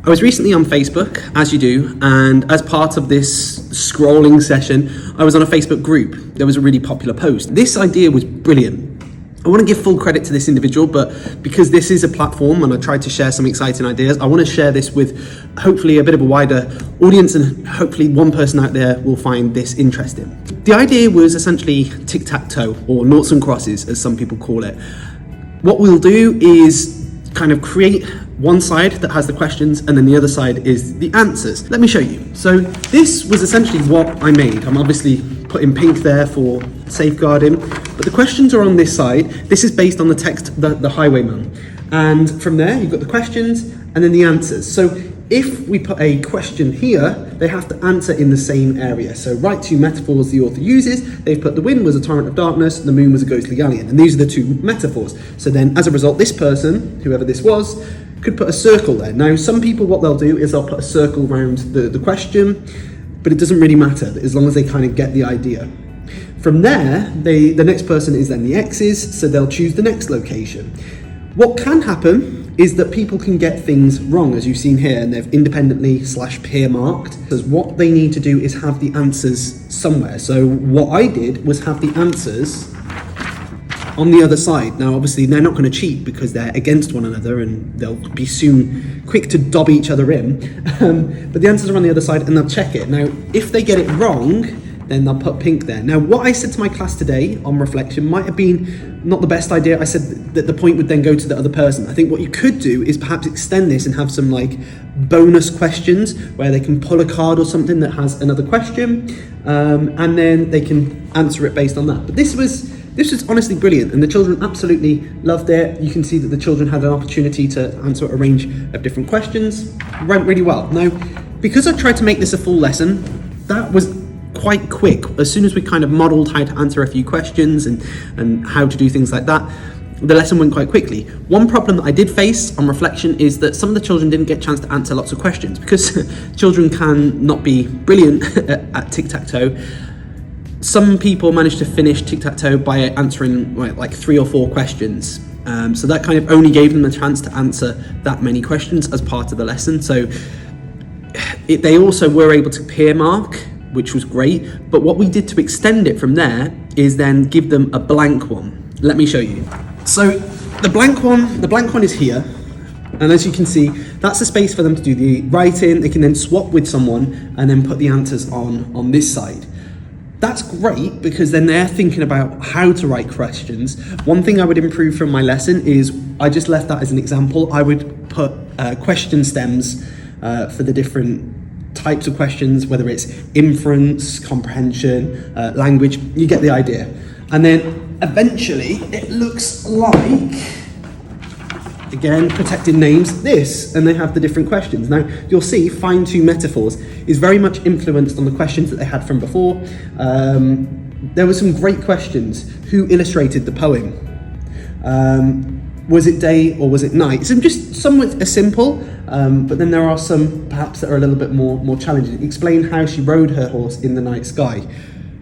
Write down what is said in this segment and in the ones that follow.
I was recently on Facebook, as you do, and as part of this scrolling session, I was on a Facebook group. There was a really popular post. This idea was brilliant. I want to give full credit to this individual, but because this is a platform and I tried to share some exciting ideas, I want to share this with hopefully a bit of a wider audience, and hopefully one person out there will find this interesting. The idea was essentially tic tac toe, or noughts and crosses as some people call it. What we'll do is kind of create one side that has the questions and then the other side is the answers. Let me show you. So this was essentially what I made. I'm obviously putting pink there for safeguarding, but the questions are on this side. This is based on the text, the highwayman. And from there, you've got the questions and then the answers. So if we put a question here, they have to answer in the same area. So right two metaphors the author uses. They've put the wind was a torrent of darkness, the moon was a ghostly galleon. And these are the two metaphors. So then as a result, this person, whoever this was, could put a circle there. Now, some people, what they'll do is they'll put a circle around the question, but it doesn't really matter as long as they kind of get the idea. From there, the next person is then the X's, so they'll choose the next location. What can happen is that people can get things wrong, as you've seen here, and they've independently / peer marked, because what they need to do is have the answers somewhere. So what I did was have the answers on the other side. Now, obviously, they're not going to cheat because they're against one another and they'll be soon quick to dob each other in. But the answers are on the other side and they'll check it. Now, if they get it wrong, then they'll put pink there. Now, what I said to my class today on reflection might have been not the best idea. I said that the point would then go to the other person. I think what you could do is perhaps extend this and have some like bonus questions where they can pull a card or something that has another question, and then they can answer it based on that. But this was honestly brilliant, and the children absolutely loved it. You can see that the children had an opportunity to answer a range of different questions. It went really well. Now, because I tried to make this a full lesson, that was quite quick. As soon as we kind of modelled how to answer a few questions and how to do things like that, the lesson went quite quickly. One problem that I did face on reflection is that some of the children didn't get a chance to answer lots of questions because children can not be brilliant at tic-tac-toe. Some people managed to finish tic-tac-toe by answering like 3 or 4 questions. So that kind of only gave them a chance to answer that many questions as part of the lesson. So they also were able to peer mark, which was great. But what we did to extend it from there is then give them a blank one. Let me show you. So the blank one is here. And as you can see, that's a space for them to do the writing. They can then swap with someone and then put the answers on this side. That's great because then they're thinking about how to write questions. One thing I would improve from my lesson is I just left that as an example. I would put question stems for the different types of questions, whether it's inference, comprehension, language, you get the idea. And then eventually it looks like, again, protected names, this, and they have the different questions. Now, you'll see find two metaphors is very much influenced on the questions that they had from before. There were some great questions. Who illustrated the poem? Was it day or was it night? So just somewhat simple, but then there are some perhaps that are a little bit more challenging. Explain how she rode her horse in the night sky.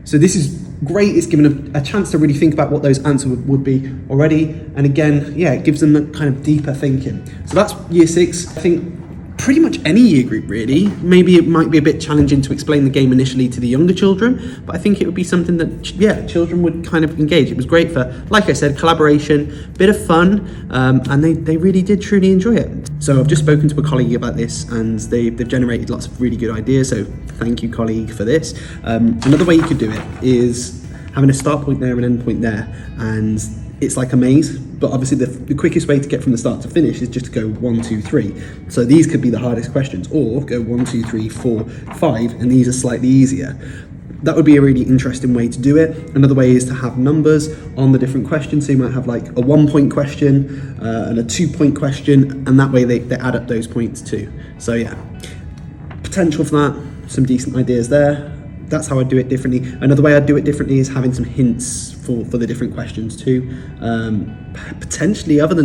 So this is great. It's given a chance to really think about what those answers would be already. And again, yeah, it gives them that kind of deeper thinking. So that's year 6. I think pretty much any year group really. Maybe it might be a bit challenging to explain the game initially to the younger children, but I think it would be something that, yeah, children would kind of engage. It was great for, like I said, collaboration, bit of fun, and they really did truly enjoy it. So I've just spoken to a colleague about this and they've generated lots of really good ideas, so thank you, colleague, for this. Another way you could do it is having a start point there and end point there, and it's like a maze, but obviously the quickest way to get from the start to finish is just to go 1, 2, 3. So these could be the hardest questions, or go 1, 2, 3, 4, 5, and these are slightly easier. That would be a really interesting way to do it. Another way is to have numbers on the different questions. So you might have like a 1-point question and a 2-point question, and that way they add up those points too. So yeah, potential for that, some decent ideas there. That's how I'd do it differently. Another way I'd do it differently is having some hints for the different questions too. Potentially rather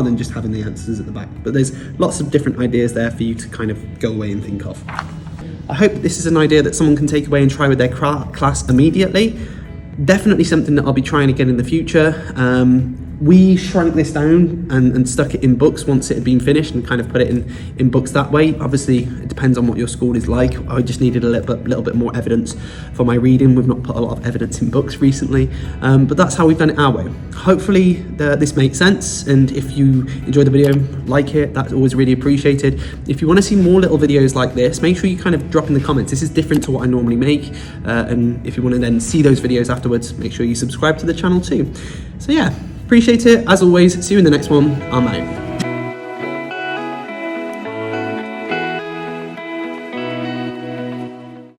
than just having the answers at the back. But there's lots of different ideas there for you to kind of go away and think of. I hope this is an idea that someone can take away and try with their class immediately. Definitely something that I'll be trying again in the future. We shrank this down and stuck it in books once it had been finished, and kind of put it in books that way. Obviously, it depends on what your school is like. I just needed a little bit more evidence for my reading. We've not put a lot of evidence in books recently, but that's how we've done it our way. Hopefully this makes sense, and if you enjoyed the video, like it. That's always really appreciated. If you want to see more little videos like this, make sure you kind of drop in the comments. This is different to what I normally make, and if you want to then see those videos afterwards, make sure you subscribe to the channel too. So yeah, appreciate it. As always, see you in the next one. I'm out.